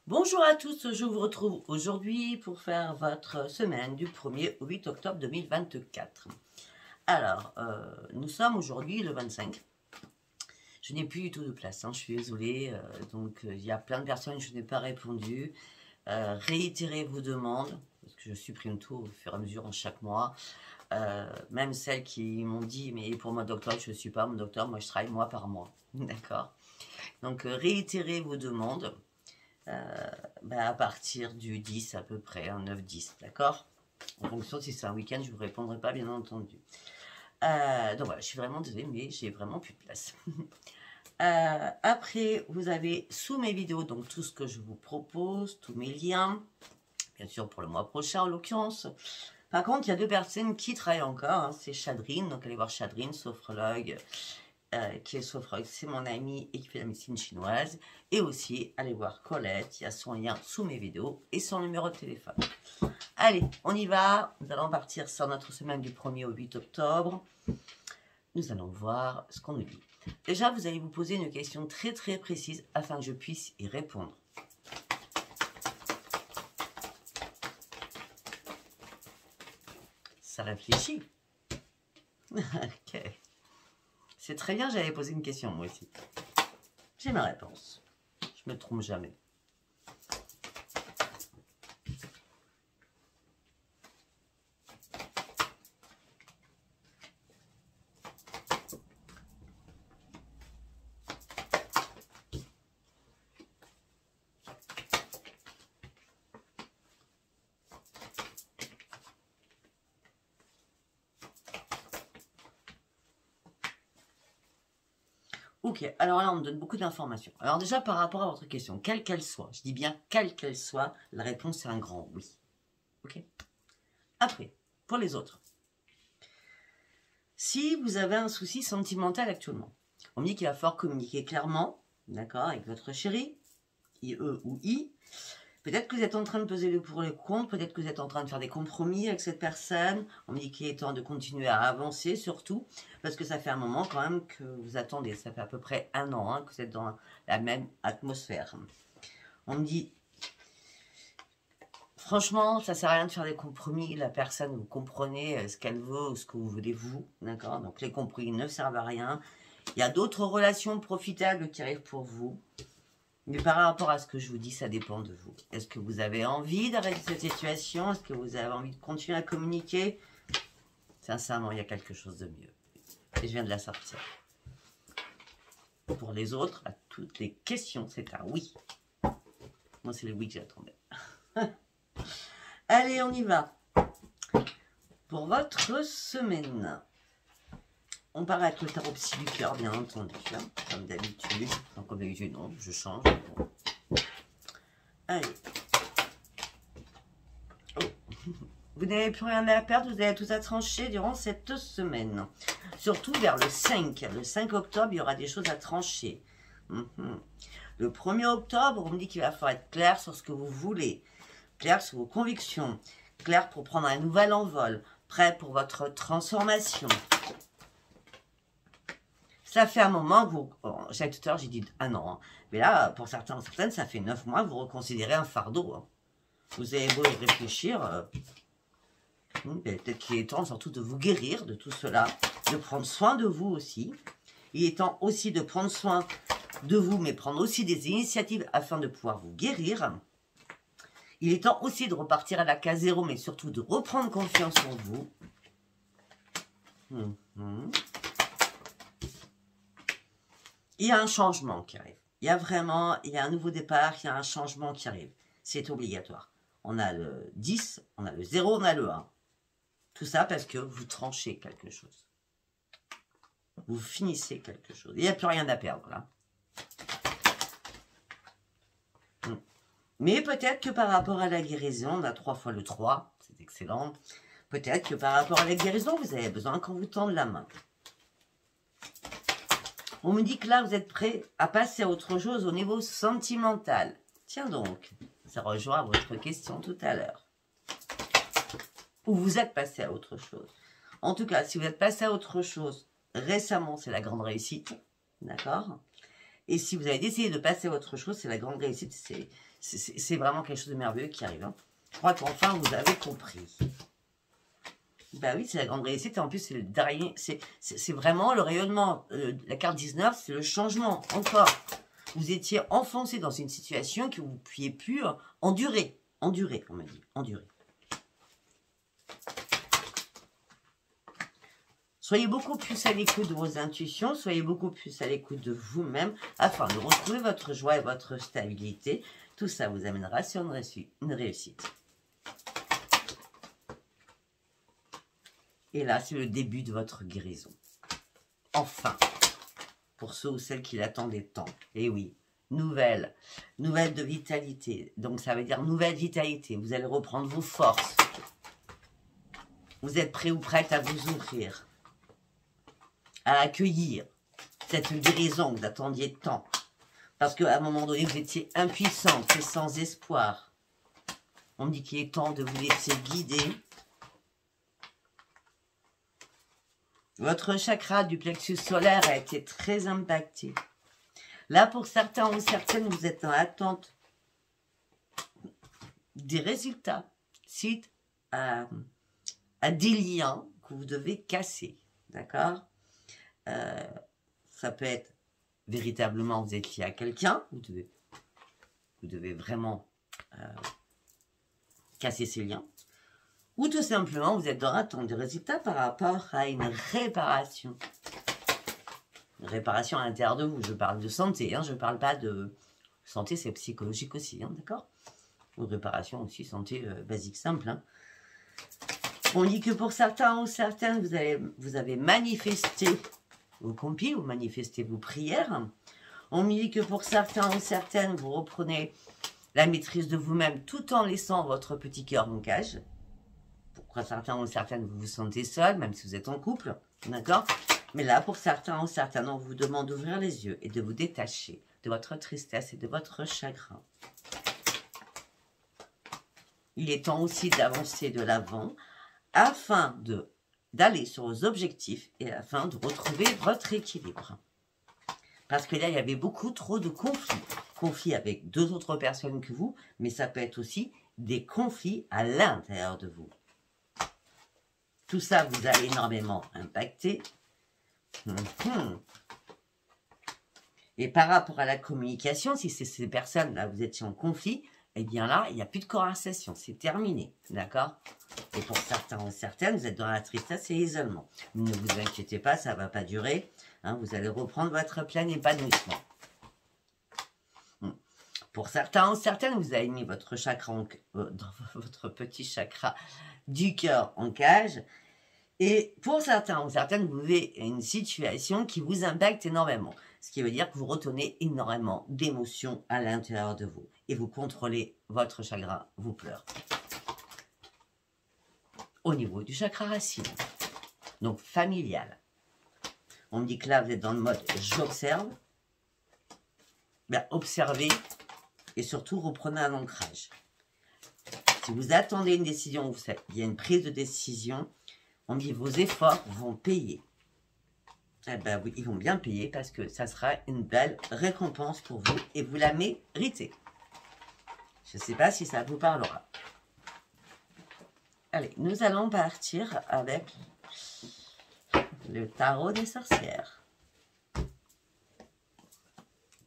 Bonjour à tous, je vous retrouve aujourd'hui pour faire votre semaine du 1er au 8 octobre 2024. Alors, nous sommes aujourd'hui le 25. Je n'ai plus du tout de place, je suis désolée. Il y a plein de personnes que je n'ai pas répondu. Réitérez vos demandes, parce que je supprime tout au fur et à mesure en chaque mois. Même celles qui m'ont dit, mais pour mois d'octobre, je ne suis pas mon docteur, moi je travaille mois par mois. D'accord? Donc, réitérez vos demandes. À partir du 10 à peu près, 9-10, d'accord? En fonction si c'est un week-end, je ne vous répondrai pas, bien entendu. Donc voilà, je suis vraiment désolée, mais j'ai vraiment plus de place. Après, vous avez sous mes vidéos, donc tout ce que je vous propose, tous mes liens, bien sûr pour le mois prochain en l'occurrence. Par contre, il y a deux personnes qui travaillent encore, c'est Chadrine, donc allez voir Chadrine, sophrologue, qui est sophrologue, c'est mon amie et qui fait la médecine chinoise. Et aussi, allez voir Colette, il y a son lien sous mes vidéos et son numéro de téléphone. Allez, on y va. Nous allons partir sur notre semaine du 1er au 8 octobre. Nous allons voir ce qu'on nous dit. Déjà, vous allez vous poser une question très très précise afin que je puisse y répondre. Ça réfléchit. Ok. C'est très bien, j'avais posé une question moi aussi. J'ai ma réponse. Je me trompe jamais. Ok, alors là, on me donne beaucoup d'informations. Alors déjà, par rapport à votre question, quelle qu'elle soit, je dis bien quelle qu'elle soit, la réponse est un grand oui. Ok. Après, pour les autres. Si vous avez un souci sentimental actuellement, on me dit qu'il va falloir communiquer clairement, d'accord, avec votre chéri, IE ou I. Peut-être que vous êtes en train de peser le pour et le contre, peut-être que vous êtes en train de faire des compromis avec cette personne. On me dit qu'il est temps de continuer à avancer, surtout, parce que ça fait un moment quand même que vous attendez. Ça fait à peu près un an que vous êtes dans la même atmosphère. On me dit, franchement, ça ne sert à rien de faire des compromis. La personne, vous comprenez ce qu'elle veut ou ce que vous voulez vous, d'accord? Donc les compromis ne servent à rien. Il y a d'autres relations profitables qui arrivent pour vous. Mais par rapport à ce que je vous dis, ça dépend de vous. Est-ce que vous avez envie d'arrêter cette situation? Est-ce que vous avez envie de continuer à communiquer? Sincèrement, il y a quelque chose de mieux. Et je viens de la sortir. Pour les autres, à toutes les questions, c'est un oui. Moi, c'est le oui que j'attendais. Allez, on y va. Pour votre semaine, on part avec le tarot psy du cœur, bien entendu, comme d'habitude. Donc, comme d'habitude, non, je change. Allez. Oh. Vous n'avez plus rien à perdre, vous avez tout à trancher durant cette semaine. Surtout vers le 5. Le 5 octobre, il y aura des choses à trancher. Le 1er octobre, on me dit qu'il va falloir être clair sur ce que vous voulez. Clair sur vos convictions. Clair pour prendre un nouvel envol. Prêt pour votre transformation. Ça fait un moment que vous... Chaque tout à l'heure, j'ai dit un an. Mais là, pour certains certaines, ça fait 9 mois que vous reconsidérez un fardeau. Vous avez beau y réfléchir. Peut-être qu'il est temps surtout de vous guérir de tout cela. De prendre soin de vous aussi. Il est temps aussi de prendre soin de vous, mais prendre aussi des initiatives afin de pouvoir vous guérir. Il est temps aussi de repartir à la case zéro, mais surtout de reprendre confiance en vous. Il y a un changement qui arrive. Il y a un nouveau départ, il y a un changement qui arrive. C'est obligatoire. On a le 10, on a le 0, on a le 1. Tout ça parce que vous tranchez quelque chose. Vous finissez quelque chose. Il n'y a plus rien à perdre là. Mais peut-être que par rapport à la guérison, on a 3 fois le 3, c'est excellent. Peut-être que par rapport à la guérison, vous avez besoin qu'on vous tende la main. On me dit que là, vous êtes prêt à passer à autre chose au niveau sentimental. Tiens donc, ça rejoint votre question tout à l'heure. Ou vous êtes passé à autre chose. En tout cas, si vous êtes passé à autre chose récemment, c'est la grande réussite. D'accord? Et si vous avez décidé de passer à autre chose, c'est la grande réussite. C'est vraiment quelque chose de merveilleux qui arrive. Hein. Je crois qu'enfin, vous avez compris. Bah oui, c'est la grande réussite. Et en plus, c'est le dernier. C'est vraiment le rayonnement. La carte 19, c'est le changement. Encore. Vous étiez enfoncé dans une situation que vous ne pouviez plus endurer. Endurer, on m'a dit. Endurer. Soyez beaucoup plus à l'écoute de vos intuitions, soyez beaucoup plus à l'écoute de vous-même afin de retrouver votre joie et votre stabilité. Tout ça vous amènera sur une réussite. Et là, c'est le début de votre guérison. Enfin, pour ceux ou celles qui l'attendaient tant. Et oui, nouvelle de vitalité. Donc ça veut dire nouvelle vitalité. Vous allez reprendre vos forces. Vous êtes prêt ou prête à vous ouvrir, à accueillir cette guérison que vous attendiez tant. Parce qu'à un moment donné, vous étiez impuissante et sans espoir. On me dit qu'il est temps de vous laisser guider. Votre chakra du plexus solaire a été très impacté. Là, pour certains ou certaines, vous êtes en attente des résultats suite à des liens que vous devez casser. D'accord ? Ça peut être véritablement vous êtes lié à quelqu'un, vous devez vraiment casser ces liens, ou tout simplement vous êtes dans l'attente des résultats par rapport à une réparation. Une réparation à l'intérieur de vous, je parle de santé, hein, je ne parle pas de santé, c'est psychologique aussi, hein, d'accord ? Ou réparation aussi, santé basique, simple. Hein. On dit que pour certains ou certaines, vous avez manifesté vos compis, vous manifestez vos prières. On me dit que pour certains ou certaines, vous reprenez la maîtrise de vous-même tout en laissant votre petit cœur en cage. Pour certains ou certaines, vous vous sentez seul, même si vous êtes en couple, d'accord ? Mais là, pour certains ou certaines, on vous demande d'ouvrir les yeux et de vous détacher de votre tristesse et de votre chagrin. Il est temps aussi d'avancer de l'avant afin d'aller sur vos objectifs et afin de retrouver votre équilibre. Parce que là, il y avait beaucoup trop de conflits. Conflits avec deux autres personnes que vous, mais ça peut être aussi des conflits à l'intérieur de vous. Tout ça vous a énormément impacté. Et par rapport à la communication, si c'est ces personnes-là, vous étiez en conflit, eh bien là, il n'y a plus de conversation, c'est terminé, d'accord? Et pour certains ou certaines, vous êtes dans la tristesse et l'isolement. Ne vous inquiétez pas, ça ne va pas durer. Hein, vous allez reprendre votre plein épanouissement. Pour certains ou certaines, vous avez mis votre chakra dans votre petit chakra du cœur en cage. Et pour certains ou certaines, vous vivez une situation qui vous impacte énormément. Ce qui veut dire que vous retenez énormément d'émotions à l'intérieur de vous. Et vous contrôlez votre chagrin, vos pleurs. Au niveau du chakra racine. Donc familial. On me dit que là, vous êtes dans le mode j'observe. Bien, observez et surtout reprenez un ancrage. Si vous attendez une décision, il y a une prise de décision, on me dit vos efforts vont payer. Eh bien oui, ils vont bien payer parce que ça sera une belle récompense pour vous et vous la méritez. Je ne sais pas si ça vous parlera. Allez, nous allons partir avec le tarot des sorcières.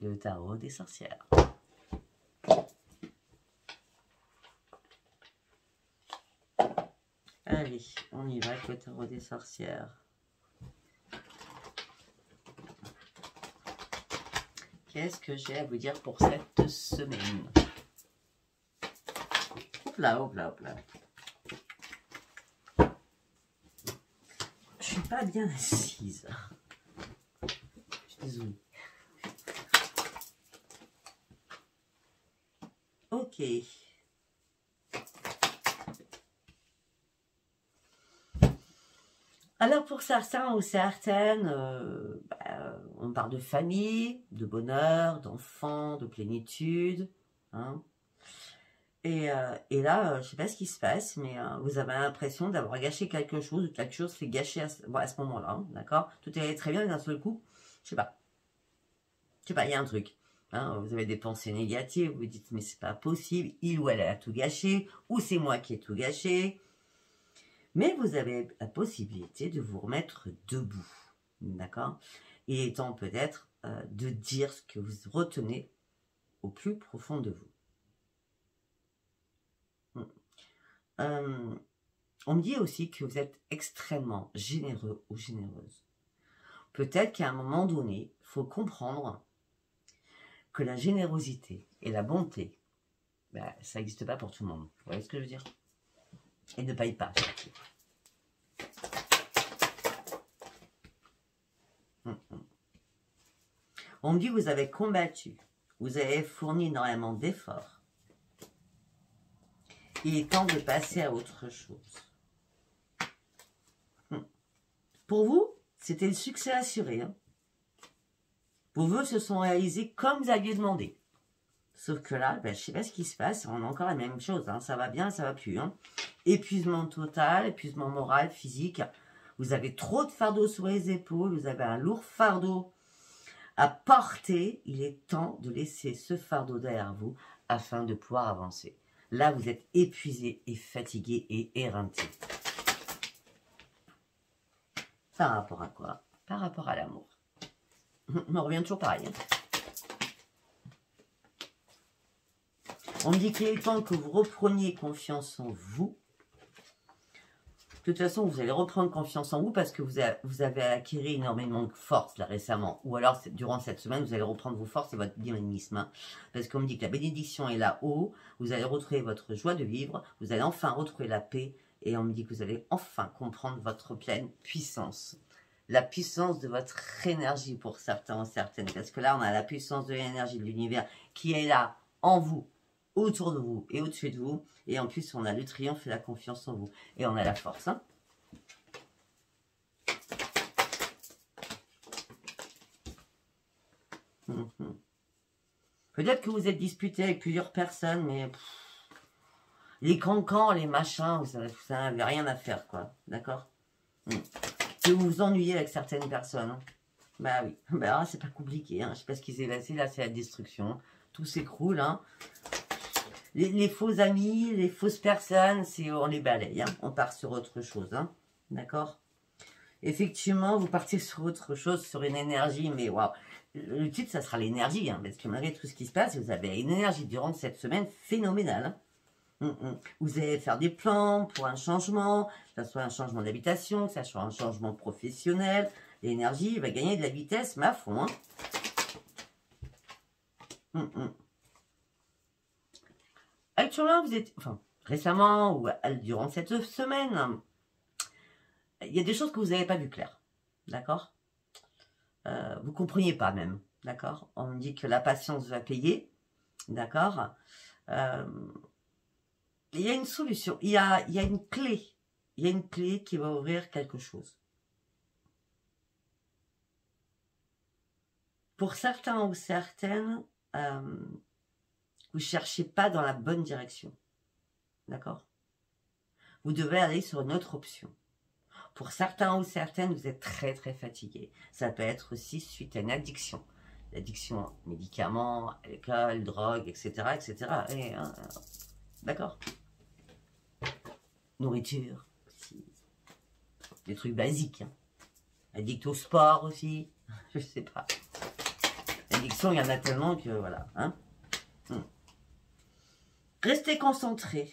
Le tarot des sorcières. Allez, on y va avec le tarot des sorcières. Qu'est-ce que j'ai à vous dire pour cette semaine? Hop là, hop là, hop là. Je suis pas bien assise. Je suis désolée. Ok. Alors pour certains ou certaines, on parle de famille, de bonheur, d'enfants, de plénitude. Hein. Et là, je ne sais pas ce qui se passe, mais vous avez l'impression d'avoir gâché quelque chose s'est gâché à ce moment-là, d'accord? Tout allait très bien, et d'un seul coup, je ne sais pas. sais pas, il y a un truc. Hein, vous avez des pensées négatives, vous vous dites, mais c'est pas possible, il ou elle a tout gâché, ou c'est moi qui ai tout gâché. Mais vous avez la possibilité de vous remettre debout, d'accord? Il est temps peut-être de dire ce que vous retenez au plus profond de vous. On me dit aussi que vous êtes extrêmement généreux ou généreuse. Peut-être qu'à un moment donné, il faut comprendre que la générosité et la bonté, ben, ça n'existe pas pour tout le monde. Vous voyez ce que je veux dire? Et ne paye pas. On me dit que vous avez combattu, vous avez fourni énormément d'efforts. Il est temps de passer à autre chose. Pour vous, c'était le succès assuré. Hein. Vos vœux se sont réalisés comme vous aviez demandé. Sauf que là, ben, je ne sais pas ce qui se passe, on a encore la même chose. Hein. Ça va bien, ça va plus. Hein. Épuisement total, épuisement moral, physique. Vous avez trop de fardeau sur les épaules, vous avez un lourd fardeau à porter. Il est temps de laisser ce fardeau derrière vous afin de pouvoir avancer. Là, vous êtes épuisé et fatigué et éreinté. Par rapport à quoi? Par rapport à l'amour. On revient toujours pareil. Hein. On me dit qu'il est temps que vous repreniez confiance en vous. De toute façon, vous allez reprendre confiance en vous parce que vous avez acquis énormément de force là récemment. Ou alors, durant cette semaine, vous allez reprendre vos forces et votre dynamisme. Hein, parce qu'on me dit que la bénédiction est là-haut. Vous allez retrouver votre joie de vivre. Vous allez enfin retrouver la paix. Et on me dit que vous allez enfin comprendre votre pleine puissance. La puissance de votre énergie pour certains ou certaines. Parce que là, on a la puissance de l'énergie de l'univers qui est là en vous, autour de vous et au-dessus de vous. Et en plus, on a le triomphe et la confiance en vous. Et on a la force. Hein. Peut-être que vous êtes disputé avec plusieurs personnes, mais les cancans, les machins, vous n'avez rien à faire, quoi. D'accord? Que vous vous ennuyez avec certaines personnes. Hein. Bah oui, bah, c'est pas compliqué. Hein. Je sais pas ce qui s'est passé, là, c'est la destruction. Tout s'écroule, hein. Les faux amis, les fausses personnes, on les balaye. Hein. On part sur autre chose. Hein. D'accord? Effectivement, vous partez sur autre chose, sur une énergie, mais waouh. Le titre, ça sera l'énergie. Hein, parce que malgré tout ce qui se passe, vous avez une énergie durant cette semaine phénoménale. Hein. Vous allez faire des plans pour un changement, que ce soit un changement d'habitation, que ce soit un changement professionnel. L'énergie va gagner de la vitesse, mais à fond. Hein. Actuellement, vous êtes, enfin, récemment ou durant cette semaine, il y a des choses que vous n'avez pas vu clair, d'accord? Vous ne compreniez pas même, d'accord? On me dit que la patience va payer, d'accord? Il y a une solution, il y a une clé, il y a une clé qui va ouvrir quelque chose. Pour certains ou certaines, vous ne cherchez pas dans la bonne direction. D'accord? Vous devez aller sur une autre option. Pour certains ou certaines, vous êtes très très fatigué. Ça peut être aussi suite à une addiction. L'addiction aux médicaments, alcool, drogue, etc. etc. D'accord? Nourriture aussi. Des trucs basiques. Hein. Addict au sport aussi. Je sais pas. L'addiction, il y en a tellement que voilà. Hein. Restez concentrés.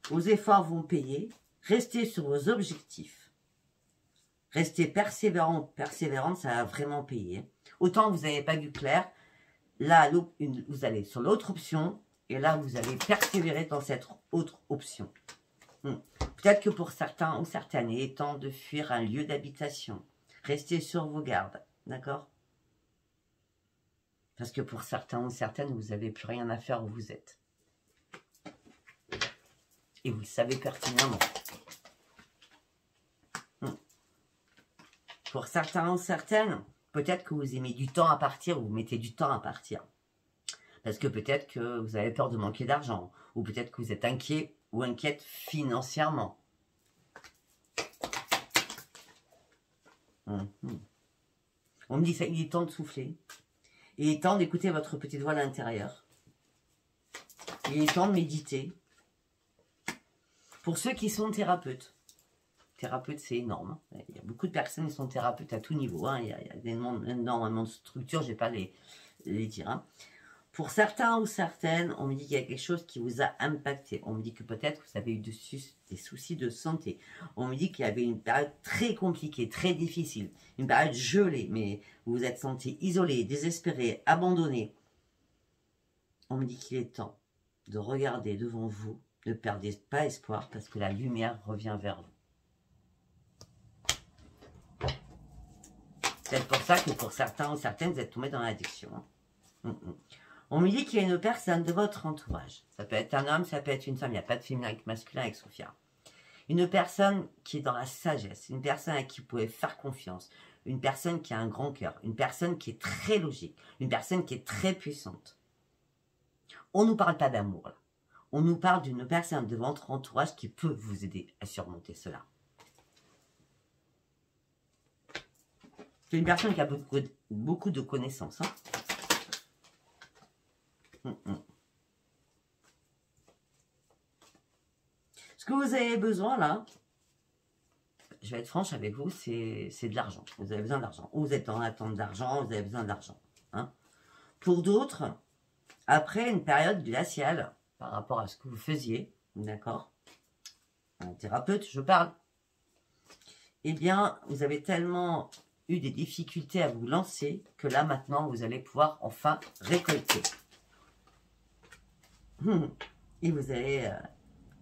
Vos efforts vont payer. Restez sur vos objectifs. Restez persévérante, ça va vraiment payer. Autant vous n'avez pas vu clair, là, vous allez sur l'autre option, et là, vous allez persévérer dans cette autre option. Peut-être que pour certains ou certaines, il est temps de fuir un lieu d'habitation. Restez sur vos gardes, d'accord? Parce que pour certains ou certaines, vous n'avez plus rien à faire où vous êtes. Et vous le savez pertinemment. Pour certains ou certaines, peut-être que vous aimez du temps à partir ou vous mettez du temps à partir. Parce que peut-être que vous avez peur de manquer d'argent. Ou peut-être que vous êtes inquiet ou inquiète financièrement. On me dit qu'il est temps de souffler. Il est temps d'écouter votre petite voix à l'intérieur. Il est temps de méditer. Pour ceux qui sont thérapeutes. Thérapeute, c'est énorme. Il y a beaucoup de personnes qui sont thérapeutes à tout niveau. Hein. Il y a énormément de structures, je ne vais pas les dire. Hein. Pour certains ou certaines, on me dit qu'il y a quelque chose qui vous a impacté. On me dit que peut-être vous avez eu des soucis de santé. On me dit qu'il y avait une période très compliquée, très difficile. Une période gelée, mais vous vous êtes senti isolé, désespéré, abandonné. On me dit qu'il est temps de regarder devant vous, ne perdez pas espoir parce que la lumière revient vers vous. C'est pour ça que pour certains ou certaines, vous êtes tombés dans l'addiction. Hein. On me dit qu'il y a une personne de votre entourage. Ça peut être un homme, ça peut être une femme. Il n'y a pas de féminin avec masculin avec Sophia. Une personne qui est dans la sagesse. Une personne à qui vous pouvez faire confiance. Une personne qui a un grand cœur. Une personne qui est très logique. Une personne qui est très puissante. On ne nous parle pas d'amour là. On nous parle d'une personne de votre entourage qui peut vous aider à surmonter cela. C'est une personne qui a beaucoup de connaissances. Hein. Ce que vous avez besoin là, je vais être franche avec vous, c'est de l'argent. Vous avez besoin d'argent. Ou vous êtes en attente d'argent, vous avez besoin d'argent. Hein. Pour d'autres, après une période glaciale, par rapport à ce que vous faisiez, d'accord, un thérapeute, je parle, eh bien, vous avez tellement eu des difficultés à vous lancer que là, maintenant, vous allez pouvoir enfin récolter. Et vous allez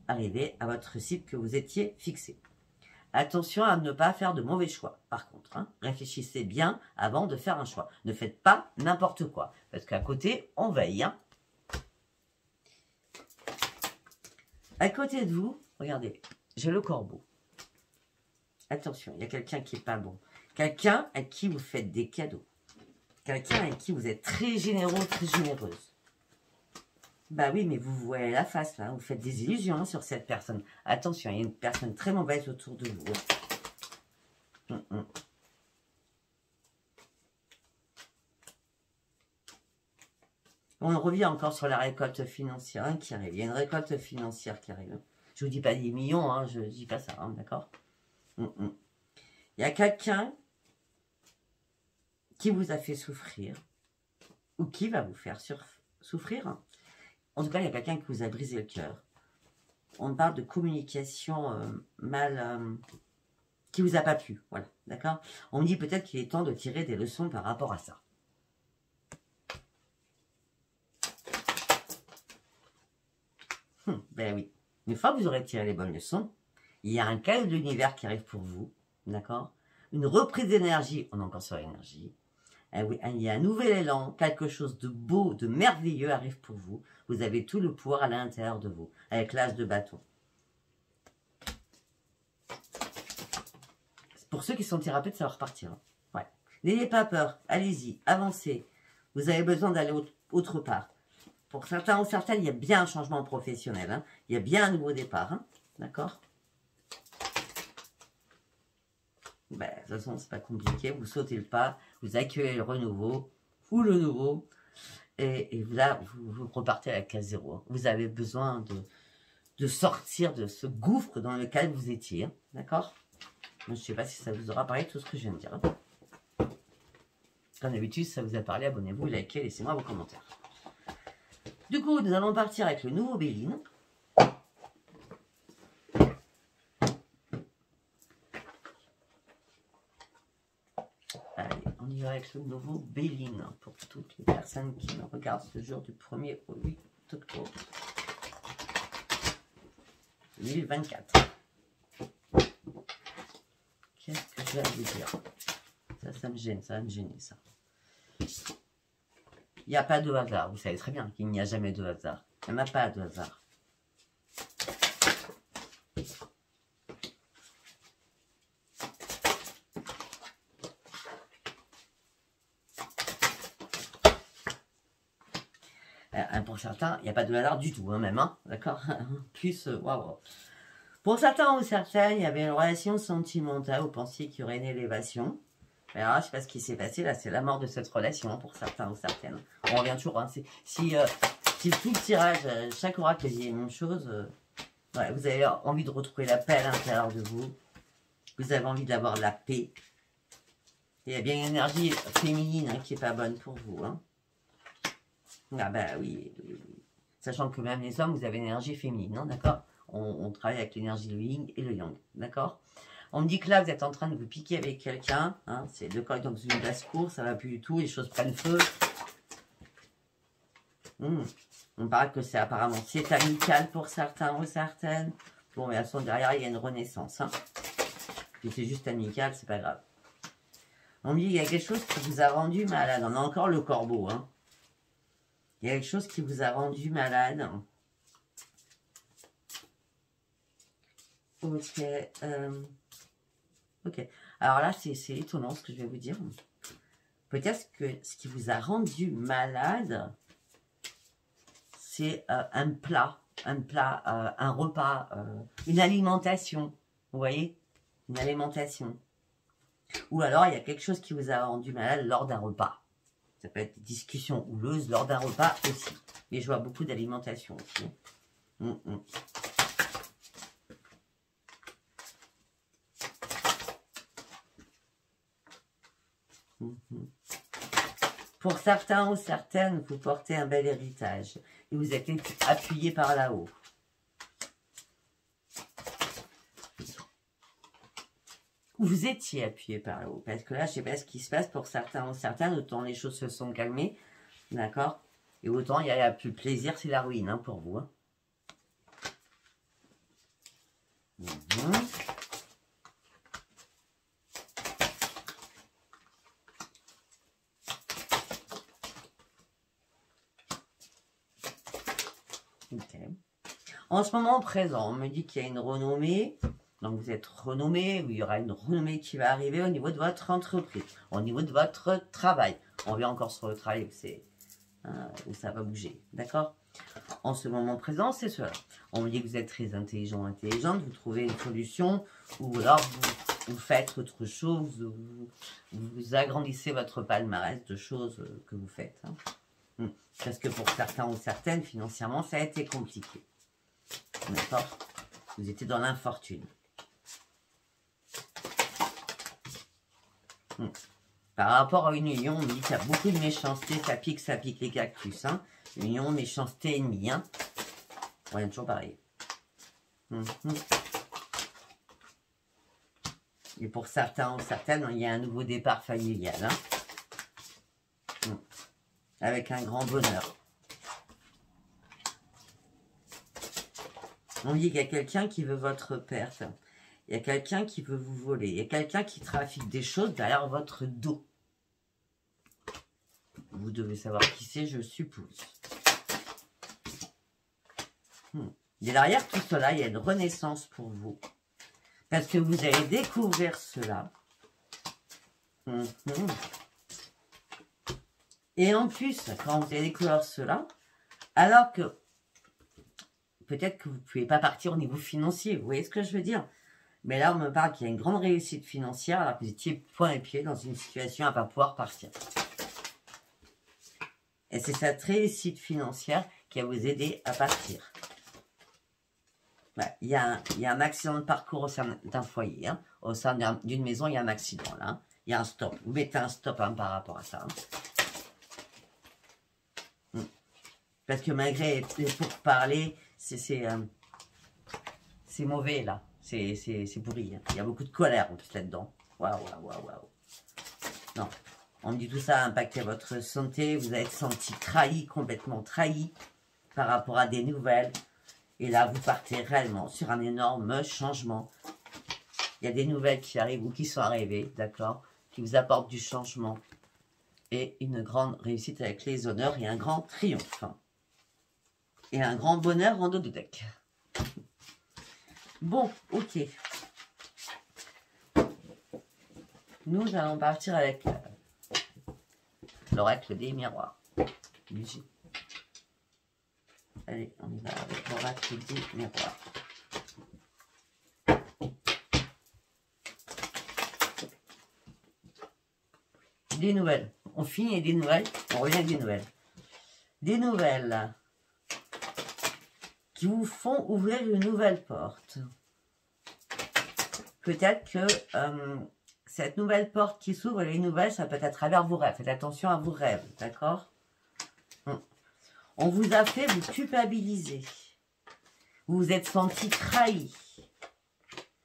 arriver à votre cible que vous étiez fixé. Attention à ne pas faire de mauvais choix, par contre. Hein. Réfléchissez bien avant de faire un choix. Ne faites pas n'importe quoi, parce qu'à côté, on veille. Hein. À côté de vous, regardez, j'ai le corbeau. Attention, il y a quelqu'un qui n'est pas bon. Quelqu'un à qui vous faites des cadeaux. Quelqu'un à qui vous êtes très généreux, très généreuse. Bah oui, mais vous voyez la face là, vous faites des illusions hein, sur cette personne. Attention, il y a une personne très mauvaise autour de vous. On revient encore sur la récolte financière hein, qui arrive. Il y a une récolte financière qui arrive. Je ne vous dis pas des millions, hein, je ne dis pas ça, hein, d'accord. Il y a quelqu'un qui vous a fait souffrir ou qui va vous faire souffrir. En tout cas, il y a quelqu'un qui vous a brisé le cœur. On parle de communication qui vous a pas plu. Voilà, d'accord. On me dit peut-être qu'il est temps de tirer des leçons par rapport à ça. Ben oui. Une fois que vous aurez tiré les bonnes leçons, il y a un cadeau de l'univers qui arrive pour vous. D'accord. Une reprise d'énergie. On est encore sur l'énergie. Oui, il y a un nouvel élan, quelque chose de beau, de merveilleux arrive pour vous. Vous avez tout le pouvoir à l'intérieur de vous, avec l'âge de bâton. Pour ceux qui sont thérapeutes, ça va repartir. Hein. Ouais. N'ayez pas peur, allez-y, avancez. Vous avez besoin d'aller autre part. Pour certains ou certaines, il y a bien un changement professionnel. Hein. Il y a bien un nouveau départ. Hein. D'accord. Ben, de toute façon, c'est pas compliqué. Vous sautez le pas, vous accueillez le renouveau ou le nouveau, et là, vous repartez à la case zéro. Hein. Vous avez besoin de sortir de ce gouffre dans lequel vous étiez. Hein. D'accord? Je ne sais pas si ça vous aura parlé tout ce que je viens de dire. Hein. Comme d'habitude, si ça vous a parlé, abonnez-vous, likez, laissez-moi vos commentaires. Du coup, nous allons partir avec le nouveau Béline. Avec le nouveau Béline pour toutes les personnes qui me regardent ce jour du 1er au 8 octobre 2024. Qu'est-ce que je vais vous dire? Ça me gêne, ça va me gêner ça. Il n'y a pas de hasard, vous savez très bien qu'il n'y a jamais de hasard. Il n'y en a pas de hasard. Pour certains, il n'y a pas de hasard du tout, hein, même, hein, d'accord. Plus, waouh. Pour certains ou certaines, il y avait une relation sentimentale, vous pensiez qu'il y aurait une élévation. Mais alors, je sais pas ce qui s'est passé, là, c'est la mort de cette relation, hein, pour certains ou certaines. On revient toujours, hein. Si tout le tirage, chaque oracle dit la même chose, ouais, vous avez envie de retrouver la paix à l'intérieur de vous. Vous avez envie d'avoir la paix. Il y a bien une énergie féminine, hein, qui n'est pas bonne pour vous, hein. Ah ben oui, oui, oui. Sachant que même les hommes, vous avez une énergie féminine, hein, d'accord? On travaille avec l'énergie du yin et le yang, d'accord? On me dit que là, vous êtes en train de vous piquer avec quelqu'un, hein, c'est deux corps dans une basse-cour, ça va plus du tout, les choses prennent feu. On parle que c'est apparemment, c'est amical pour certains ou certaines. Bon, mais à son derrière, il y a une renaissance, hein. Si c'est juste amical, c'est pas grave. On me dit qu'il y a quelque chose qui vous a rendu malade. On a encore le corbeau, hein. Il y a quelque chose qui vous a rendu malade. Ok. Ok. Alors là, c'est étonnant ce que je vais vous dire. Peut-être que ce qui vous a rendu malade, c'est un plat, un repas, une alimentation. Vous voyez? Une alimentation. Ou alors, il y a quelque chose qui vous a rendu malade lors d'un repas. Ça peut être des discussions houleuses lors d'un repas aussi. Mais je vois beaucoup d'alimentation aussi. Pour certains ou certaines, vous portez un bel héritage. Et vous êtes appuyé par là-haut. Vous étiez appuyé par là-haut. Parce que là, je ne sais pas ce qui se passe pour certains ou certaines. Autant les choses se sont calmées. D'accord? Et autant il n'y a plus de plaisir, c'est la ruine, hein, pour vous. Hein. Okay. En ce moment présent, on me dit qu'il y a une renommée. Donc vous êtes renommé, il y aura une renommée qui va arriver au niveau de votre entreprise, au niveau de votre travail. On revient encore sur le travail où ça va bouger, d'accord? En ce moment présent, c'est cela. On me dit que vous êtes très intelligent, intelligente, vous trouvez une solution, ou alors vous faites autre chose, vous agrandissez votre palmarès de choses que vous faites. Hein. Parce que pour certains ou certaines, financièrement, ça a été compliqué. D'accord? Vous étiez dans l'infortune. Par rapport à une union, on dit qu'il y a beaucoup de méchanceté, ça pique les cactus. Hein. Union, méchanceté, ennemi. Hein. Ouais, toujours pareil. Et pour certains ou certaines, il y a un nouveau départ familial. Hein. Avec un grand bonheur. On dit qu'il y a quelqu'un qui veut votre perte. Il y a quelqu'un qui veut vous voler. Il y a quelqu'un qui trafique des choses derrière votre dos. Vous devez savoir qui c'est, je suppose. Et derrière tout cela, il y a une renaissance pour vous. Parce que vous allez découvrir cela. Et en plus, quand vous allez découvrir cela, alors que peut-être que vous ne pouvez pas partir au niveau financier, vous voyez ce que je veux dire? Mais là, on me parle qu'il y a une grande réussite financière alors que vous étiez point et pied dans une situation à ne pas pouvoir partir. Et c'est cette réussite financière qui va vous aider à partir. Il y a un accident de parcours au sein d'un foyer. Hein. Au sein d'une maison, il y a un accident là. Hein. Il y a un stop. Vous mettez un stop hein, par rapport à ça. Hein. Parce que malgré les pourparlers, c'est mauvais là. C'est pourri. Hein. Il y a beaucoup de colère en plus là-dedans. Waouh. Non. On me dit tout ça a impacté votre santé. Vous avez senti trahi, complètement trahi par rapport à des nouvelles. Et là, vous partez réellement sur un énorme changement. Il y a des nouvelles qui arrivent ou qui sont arrivées, d'accord, qui vous apportent du changement. Et une grande réussite avec les honneurs et un grand triomphe. Et un grand bonheur en dos de deck. Bon, ok. Nous allons partir avec l'oracle des miroirs. Allez, on y va avec l'oracle des miroirs. des nouvelles. On finit des nouvelles, on revient avec des nouvelles. Des nouvelles qui vous font ouvrir une nouvelle porte. Peut-être que cette nouvelle porte qui s'ouvre, les nouvelles, ça peut être à travers vos rêves. Faites attention à vos rêves, d'accord? On vous a fait vous culpabiliser. Vous vous êtes senti trahi.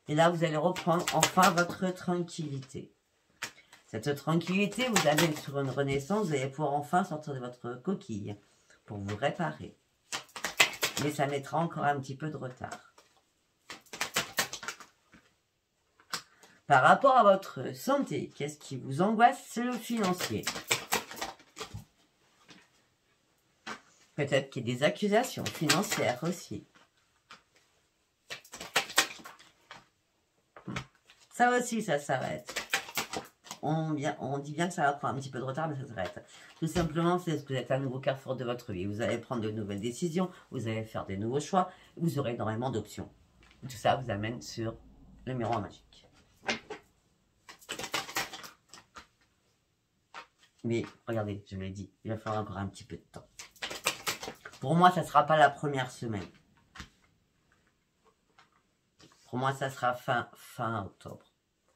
Et là, vous allez reprendre enfin votre tranquillité. Cette tranquillité vous amène sur une renaissance. Vous allez pouvoir enfin sortir de votre coquille pour vous réparer. Mais ça mettra encore un petit peu de retard. Par rapport à votre santé, qu'est-ce qui vous angoisse? C'est le financier. Peut-être qu'il y a des accusations financières aussi. Ça aussi, ça s'arrête. On dit bien que ça va prendre un petit peu de retard, mais ça s'arrête. Tout simplement, c'est ce que vous êtes à un nouveau carrefour de votre vie. Vous allez prendre de nouvelles décisions, vous allez faire des nouveaux choix, vous aurez énormément d'options. Tout ça vous amène sur le miroir magique. Mais regardez, je l'ai dit, il va falloir encore un petit peu de temps. Pour moi, ça ne sera pas la première semaine. Pour moi, ça sera fin octobre.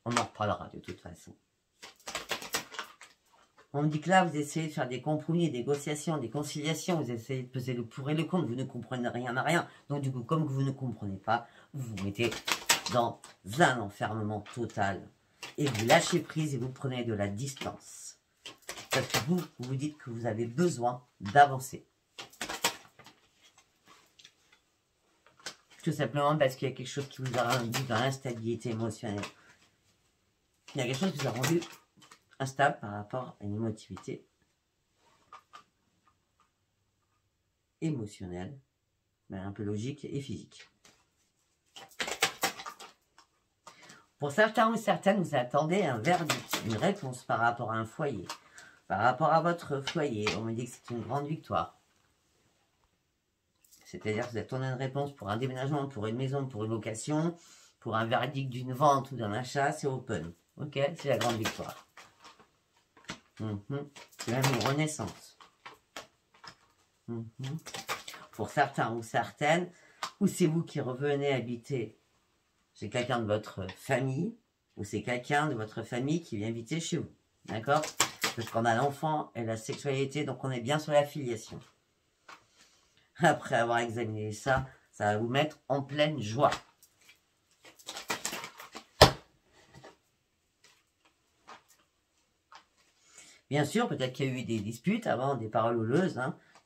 On en reparlera de toute façon. On me dit que là, vous essayez de faire des compromis, des négociations, des conciliations. Vous essayez de peser le pour et le contre. Vous ne comprenez rien à rien. Donc, du coup, comme vous ne comprenez pas, vous vous mettez dans un enfermement total. Et vous lâchez prise et vous prenez de la distance. Parce que vous vous dites que vous avez besoin d'avancer. Tout simplement parce qu'il y a quelque chose qui vous a rendu dans l'instabilité émotionnelle. Il y a quelque chose qui vous a rendu instable par rapport à une émotivité émotionnelle, mais un peu logique et physique. Pour certains ou certaines, vous attendez un verdict, une réponse par rapport à un foyer. Par rapport à votre foyer, on me dit que c'est une grande victoire. C'est-à-dire que vous attendez une réponse pour un déménagement, pour une maison, pour une location, pour un verdict d'une vente ou d'un achat, c'est open. Ok, c'est la grande victoire. C'est même une renaissance. Pour certains ou certaines, ou c'est vous qui revenez habiter chez quelqu'un de votre famille, ou c'est quelqu'un de votre famille qui vient habiter chez vous. D'accord? Parce qu'on a l'enfant et la sexualité, donc on est bien sur la filiation. Après avoir examiné ça, ça va vous mettre en pleine joie. Bien sûr, peut-être qu'il y a eu des disputes avant, des paroles houleuses.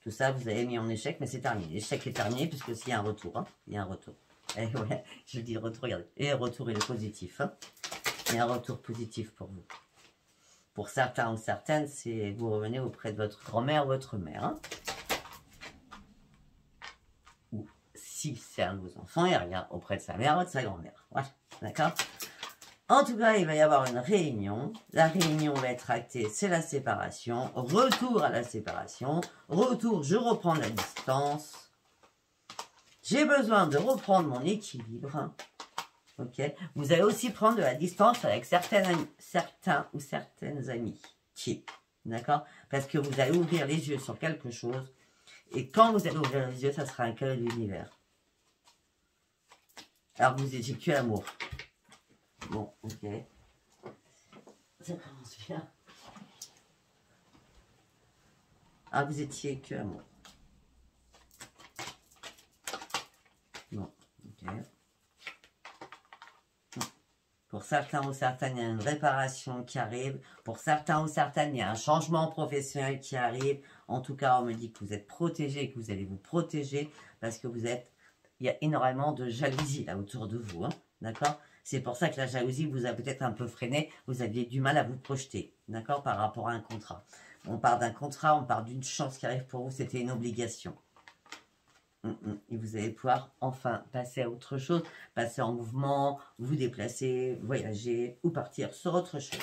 Tout ça, vous avez mis en échec, mais c'est terminé. L'échec est terminé, puisque s'il y a un retour. Il y a un retour. Et ouais, je dis retour, regardez. Et le retour, il est positif. Il y a un retour positif pour vous. Pour certains ou certaines, c'est vous revenez auprès de votre grand-mère ou votre mère. Ou si c'est un de vos enfants, il revient auprès de sa mère ou de sa grand-mère. Voilà, d'accord? En tout cas, il va y avoir une réunion. La réunion va être actée, c'est la séparation. Retour à la séparation. Retour, je reprends la distance. J'ai besoin de reprendre mon équilibre. Ok. Vous allez aussi prendre de la distance avec certains ou certaines amitiés. D'accord? Parce que vous allez ouvrir les yeux sur quelque chose. Et quand vous allez ouvrir les yeux, ça sera un cadeau de l'univers. Alors vous étiez que l'amour. Bon, ok. Ça commence bien. Ah, vous étiez que amour. Bon, ok. Pour certains ou certaines, il y a une réparation qui arrive. Pour certains ou certaines, il y a un changement professionnel qui arrive. En tout cas, on me dit que vous êtes protégé et que vous allez vous protéger parce que vous êtes... Il y a énormément de jalousie là autour de vous, d'accord? C'est pour ça que la jalousie vous a peut-être un peu freiné. Vous aviez du mal à vous projeter, d'accord, par rapport à un contrat. On parle d'un contrat, on parle d'une chance qui arrive pour vous. C'était une obligation. Et vous allez pouvoir enfin passer à autre chose, passer en mouvement, vous déplacer, voyager ou partir sur autre chose.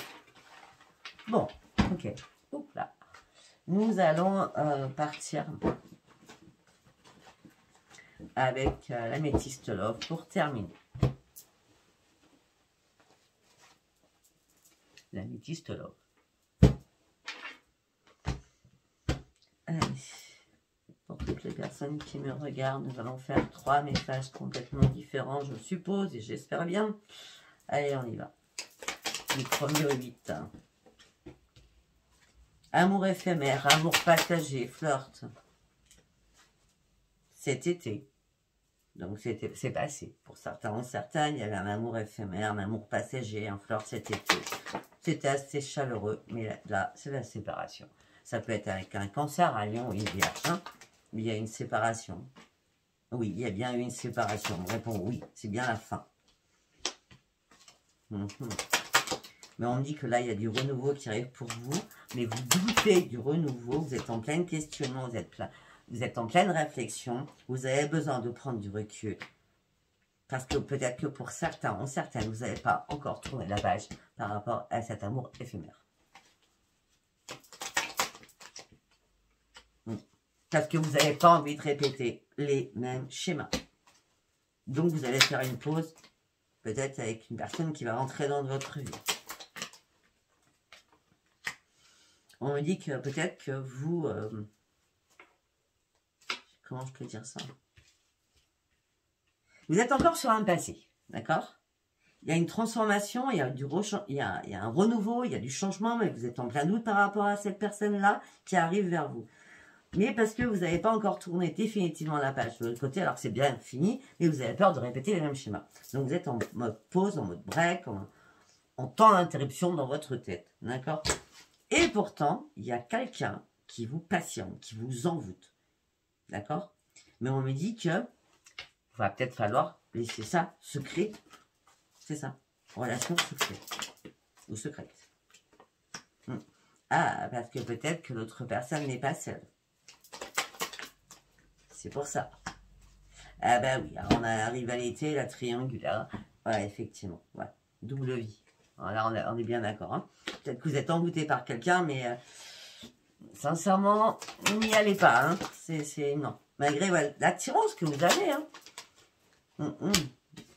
Bon, ok. Donc là, nous allons partir avec l'améthyste love pour terminer. L'améthyste love. Pour toutes les personnes qui me regardent, nous allons faire 3 messages complètement différents, je suppose, et j'espère bien. Allez, on y va. Du 1er au 8. Amour éphémère, amour passager, flirt. Cet été. Donc, c'est passé. Pour certains ou certaines, il y avait un amour éphémère, un amour passager, un flirt cet été. C'était assez chaleureux, mais là, c'est la séparation. Ça peut être avec un cancer, un lion ou une vierge. Hein. Il y a une séparation. Oui, il y a bien eu une séparation. On répond oui, c'est bien la fin. Mais on me dit que là, il y a du renouveau qui arrive pour vous. Mais vous doutez du renouveau. Vous êtes en plein questionnement. Vous êtes en pleine réflexion. Vous avez besoin de prendre du recul. Parce que peut-être que pour certains ou certaines, vous n'avez pas encore tourné la page par rapport à cet amour éphémère. Parce que vous n'avez pas envie de répéter les mêmes schémas. Donc, vous allez faire une pause, peut-être avec une personne qui va rentrer dans votre vie. On me dit que peut-être que vous... comment je peux dire ça? Vous êtes encore sur un passé, d'accord? Il y a une transformation, il y a un renouveau, il y a du changement, mais vous êtes en plein doute par rapport à cette personne-là qui arrive vers vous. Mais parce que vous n'avez pas encore tourné définitivement la page de l'autre côté, alors que c'est bien fini, mais vous avez peur de répéter les mêmes schémas. Donc vous êtes en mode pause, en mode break, en temps d'interruption dans votre tête. D'accord? Et pourtant, il y a quelqu'un qui vous passionne, qui vous envoûte. D'accord? Mais on me dit que va peut-être falloir laisser ça secret. C'est ça. Relation secrète. Ou secrète. Ah, parce que peut-être que l'autre personne n'est pas seule. C'est pour ça. Ah ben oui, alors on a la rivalité, la triangulaire. Ouais, effectivement. Ouais. Double vie. Alors là, on est bien d'accord. Hein. Peut-être que vous êtes envoûté par quelqu'un, mais sincèrement, n'y allez pas. Hein. Non. Malgré l'attirance que vous avez. Hein.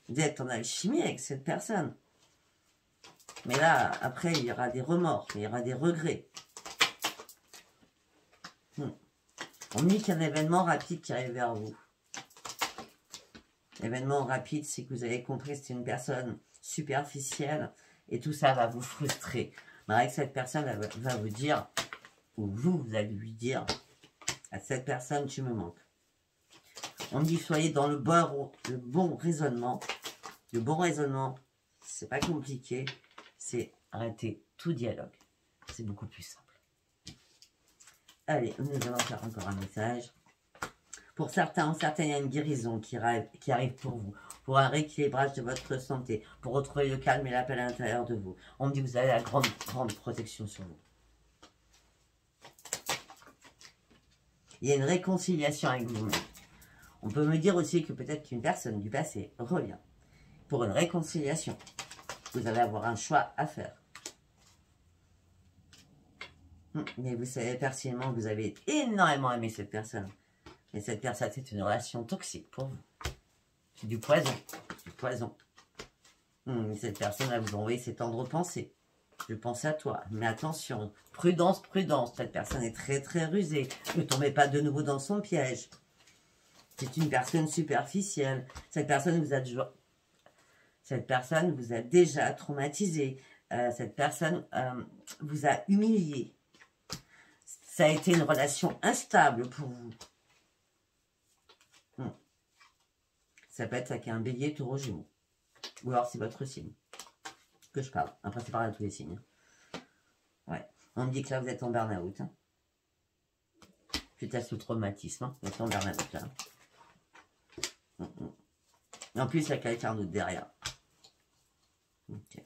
Vous êtes en alchimie avec cette personne. Mais là, après, il y aura des remords, il y aura des regrets. On me dit qu'il y a un événement rapide qui arrive vers vous. L'événement rapide, c'est que vous avez compris que c'est une personne superficielle et tout ça va vous frustrer. Mais avec cette personne, elle va vous dire, ou vous allez lui dire, à cette personne, tu me manques. On me dit, soyez dans le bon raisonnement. Le bon raisonnement, c'est pas compliqué, c'est arrêter tout dialogue. C'est beaucoup plus simple. Allez, nous allons faire encore un message. Pour certains ou certaines, il y a une guérison qui arrive pour vous, pour un rééquilibrage de votre santé, pour retrouver le calme et la paix à l'intérieur de vous. On me dit que vous avez la grande protection sur vous. Il y a une réconciliation avec vous-même. On peut me dire aussi que peut-être qu'une personne du passé revient pour une réconciliation. Vous allez avoir un choix à faire. Mais vous savez personnellement que vous avez énormément aimé cette personne. Et cette personne, c'est une relation toxique pour vous. C'est du poison. Du poison. Cette personne, elle vous envoie ses tendres pensées. Je pense à toi. Mais attention, prudence, prudence. Cette personne est très, très rusée. Ne tombez pas de nouveau dans son piège. C'est une personne superficielle. Cette personne vous a déjà traumatisé. Cette personne vous a humilié. Ça a été une relation instable pour vous. Ça peut être avec un bélier, taureau, gémeaux. Ou alors c'est votre signe que je parle. Après, c'est pareil à tous les signes. Ouais. On me dit que là, vous êtes en burn-out. Hein. Suite sous traumatisme. Hein. Vous êtes en burn-out là. Et en plus, il y a quelqu'un d'autre derrière. Ok.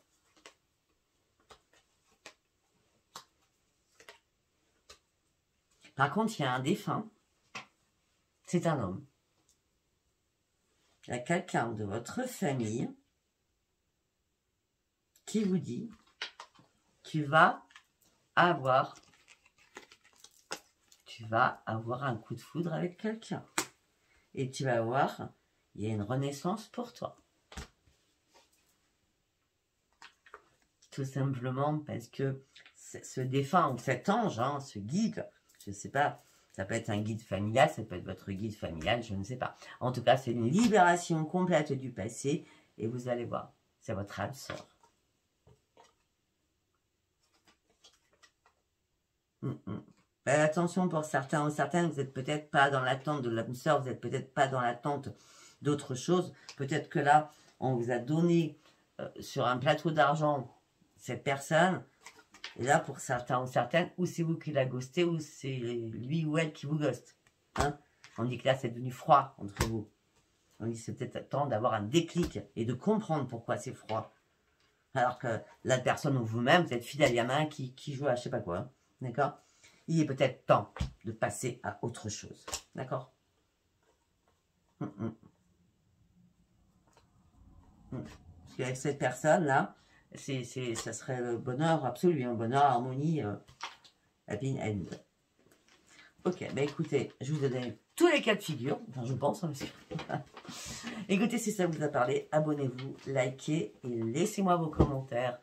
Par contre, il y a un défunt. C'est un homme. Il y a quelqu'un de votre famille qui vous dit tu vas avoir un coup de foudre avec quelqu'un. Et tu vas voir, il y a une renaissance pour toi. Tout simplement parce que ce défunt ou cet ange, hein, ce guide, je ne sais pas, Ça peut être un guide familial, ça peut être votre guide familial, je ne sais pas. En tout cas, c'est une libération complète du passé. Et vous allez voir, c'est votre âme sœur. Attention pour certains ou certaines, vous n'êtes peut-être pas dans l'attente de l'âme sœur, vous n'êtes peut-être pas dans l'attente d'autre chose. Peut-être que là, on vous a donné sur un plateau d'argent cette personne. Et là, pour certains ou certaines, ou c'est vous qui la ghostez, ou c'est lui ou elle qui vous ghoste. Hein, on dit que là, c'est devenu froid entre vous. On dit que c'est peut-être temps d'avoir un déclic et de comprendre pourquoi c'est froid. Alors que la personne ou vous-même, vous êtes fidèle, il y en a un qui joue à je sais pas quoi. Hein, d'accord? Il est peut-être temps de passer à autre chose. D'accord? Parce qu'avec cette personne-là, ça serait le bonheur absolu, un bonheur, harmonie, happy end. Ok, bah écoutez, je vous donne tous les cas de figure, enfin je pense, hein, écoutez, si ça vous a parlé, abonnez-vous, likez et laissez-moi vos commentaires.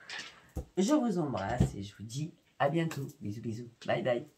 Je vous embrasse et je vous dis à bientôt. Bisous, bisous. Bye, bye.